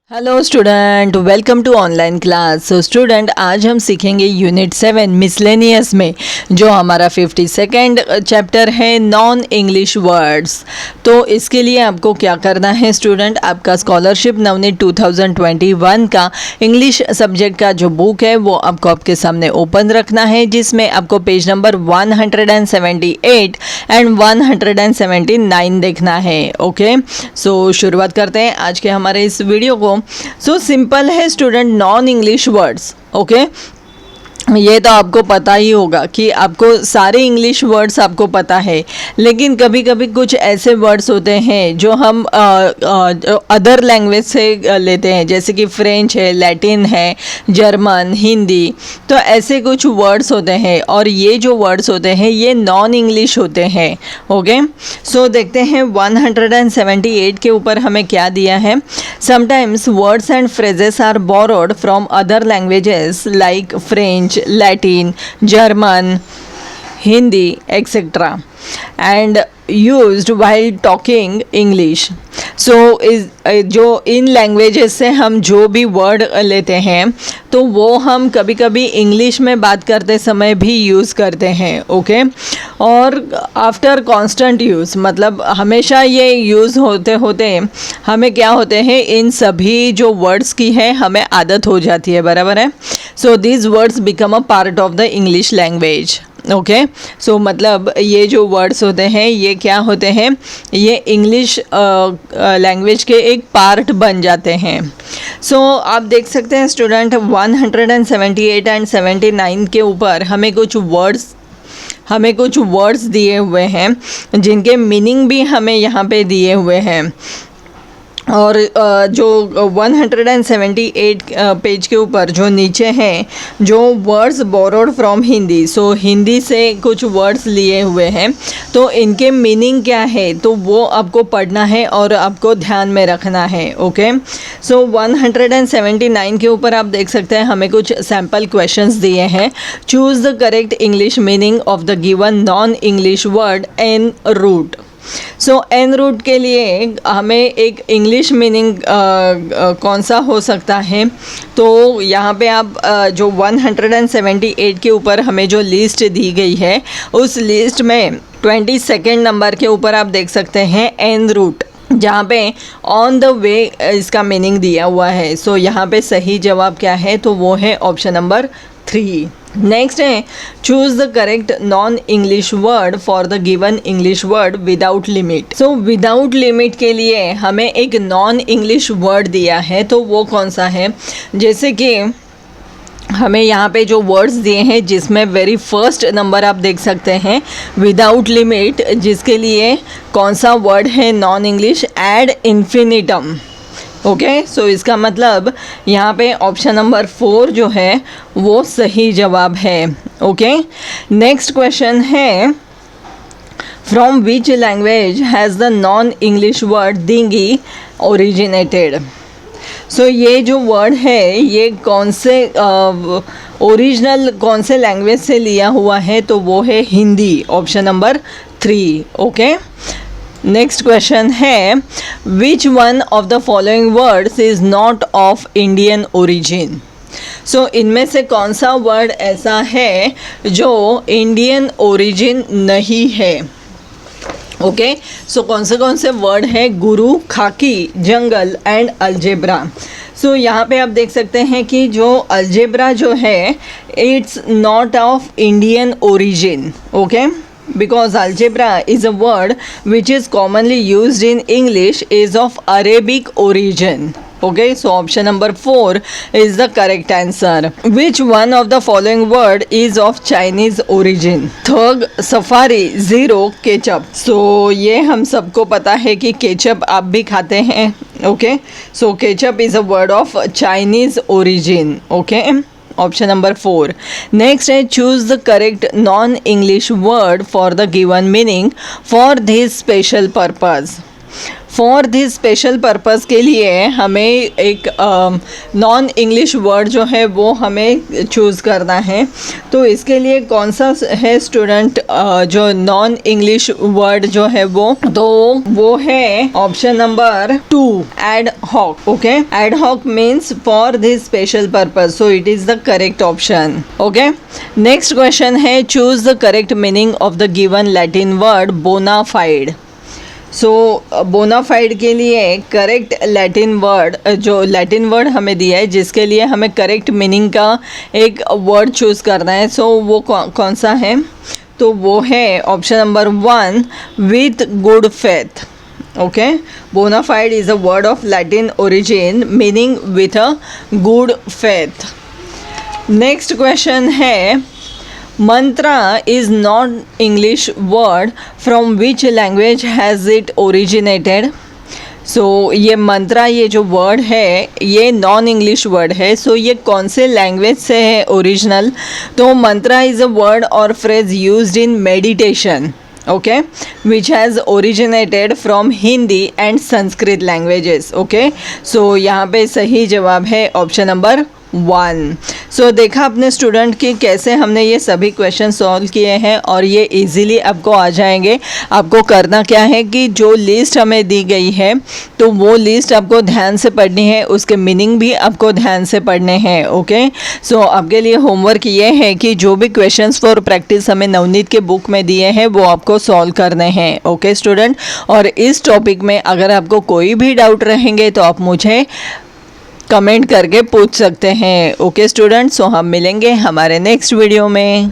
Hello student, welcome to online class. So student, आज हम सीखेंगे यूनिट 7 मिसलेनियस में जो हमारा 52nd चैप्टर है नॉन इंग्लिश वर्ड्स। तो इसके लिए आपको क्या करना है स्टूडेंट, आपका स्कॉलरशिप नवनीत 2021 का इंग्लिश सब्जेक्ट का जो बुक है वो आपको आपके सामने ओपन रखना है, जिसमें आपको पेज नंबर 178 एंड 179 देखना है। ओके, सो शुरुआत करते हैं आज के हमारे इस वीडियो को। सो सिंपल है student, non English words. Okay, ये तो आपको पता ही होगा कि आपको सारे इंग्लिश वर्ड्स आपको पता है, लेकिन कभी कभी कुछ ऐसे वर्ड्स होते हैं जो हम अदर लैंग्वेज से लेते हैं, जैसे कि फ्रेंच है, लैटिन है, जर्मन, हिंदी। तो ऐसे कुछ वर्ड्स होते हैं और ये जो वर्ड्स होते हैं ये नॉन इंग्लिश होते हैं। ओके, सो देखते हैं 178 के ऊपर हमें क्या दिया है। Sometimes words and phrases are borrowed from other languages like French, Latin, German, Hindi, etc. and used while talking English. So जो इन लैंग्वेजेस से हम जो भी वर्ड लेते हैं तो वो हम कभी कभी इंग्लिश में बात करते समय भी यूज़ करते हैं। ओके, और आफ्टर कांस्टेंट यूज़, मतलब हमेशा ये यूज़ होते होते हमें क्या होते हैं, इन सभी जो वर्ड्स की है हमें आदत हो जाती है, बराबर है। So these words become a part of the English language. Okay, so मतलब ये जो वर्ड्स होते हैं ये क्या होते हैं, ये इंग्लिश लैंग्वेज के एक पार्ट बन जाते हैं। सो आप देख सकते हैं स्टूडेंट 178 एंड 79 के ऊपर हमें कुछ वर्ड्स दिए हुए हैं जिनके मीनिंग भी हमें यहाँ पे दिए हुए हैं। और जो 178 पेज के ऊपर जो नीचे हैं जो वर्ड्स बोरोड फ्रॉम हिंदी, सो हिंदी से कुछ वर्ड्स लिए हुए हैं, तो इनके मीनिंग क्या है तो वो आपको पढ़ना है और आपको ध्यान में रखना है। ओके, सो 179 के ऊपर आप देख सकते हैं हमें कुछ सैम्पल क्वेश्चंस दिए हैं। Choose the correct English meaning of the given non English word en route. So en route के लिए हमें एक इंग्लिश मीनिंग कौन सा हो सकता है, तो यहाँ पे आप जो 178 के ऊपर हमें जो लिस्ट दी गई है उस लिस्ट में 22nd नंबर के ऊपर आप देख सकते हैं एन रूट, जहाँ पे ऑन द वे इसका मीनिंग दिया हुआ है। सो यहाँ पे सही जवाब क्या है, तो वो है ऑप्शन नंबर 3। नेक्स्ट है choose the correct non English word for the given English word without limit. So without limit के लिए हमें एक नॉन इंग्लिश वर्ड दिया है, तो वो कौन सा है, जैसे कि हमें यहाँ पे जो वर्ड्स दिए हैं जिसमें वेरी फर्स्ट नंबर आप देख सकते हैं विदाउट लिमिट, जिसके लिए कौन सा वर्ड है non English, ad infinitum. Okay, so इसका मतलब यहाँ पे ऑप्शन नंबर 4 जो है वो सही जवाब है। ओके, नेक्स्ट क्वेश्चन है from which language has the non English word dinghy originated. So ये जो वर्ड है ये कौन से ओरिजिनल कौन से लैंग्वेज से लिया हुआ है, तो वो है Hindi, option number 3। Okay, next question है which one of the following words is not of Indian origin. So इनमें से कौन सा वर्ड ऐसा है जो इंडियन ओरिजिन नहीं है। ओके, सो कौन से वर्ड है, गुरु, खाकी, जंगल एंड अलजेब्रा। सो यहाँ पे आप देख सकते हैं कि जो अलजेब्रा जो है it's not of Indian origin. Okay, because algebra is a word which is commonly used in English is of Arabic origin. Okay, so option number 4 is the correct answer. Which one of the following word is of Chinese origin? Thug, safari, zero, ketchup. So ये हम सबको पता है कि ketchup आप भी खाते हैं। Okay, so ketchup is a word of Chinese origin. Okay, option number 4। Next है choose the correct non English word for the given meaning for this special purpose. For this special purpose के लिए हमें एक non English word जो है वो हमें choose करना है। तो इसके लिए कौन सा है स्टूडेंट जो नॉन इंग्लिश वर्ड जो है वो है option number 2, ad hoc. Okay, ad hoc means for this special purpose, so it is the correct option. Okay, next question है choose the correct meaning of the given Latin word bona fide. So bona fide के लिए correct Latin word, जो Latin word हमें दिया है जिसके लिए हमें करेक्ट मीनिंग का एक वर्ड चूज़ करना है, सो वो कौन सा है? तो वो है option number 1, with good faith. Okay, bonafide is a word of Latin origin meaning with a good faith. Next question है mantra is not English word from which language has it originated. So ये मंत्रा, ये जो word है ये non English word है, सो ये कौन से लैंग्वेज से है ओरिजिनल? तो मंत्रा इज़ अ वर्ड और phrase used in meditation, okay, which has originated from Hindi and Sanskrit languages. Okay, so यहाँ पे सही जवाब है ऑप्शन नंबर 1। सो देखा अपने स्टूडेंट की कैसे हमने ये सभी क्वेश्चन सॉल्व किए हैं और ये इजीली आपको आ जाएंगे। आपको करना क्या है कि जो लिस्ट हमें दी गई है तो वो लिस्ट आपको ध्यान से पढ़नी है, उसके मीनिंग भी आपको ध्यान से पढ़ने हैं। ओके, सो आपके लिए होमवर्क ये है कि जो भी क्वेश्चंस फॉर प्रैक्टिस हमें नवनीत के बुक में दिए हैं वो आपको सॉल्व करने हैं। ओके स्टूडेंट, और इस टॉपिक में अगर आपको कोई भी डाउट रहेंगे तो आप मुझे कमेंट करके पूछ सकते हैं। ओके स्टूडेंट्स, सो हम मिलेंगे हमारे नेक्स्ट वीडियो में।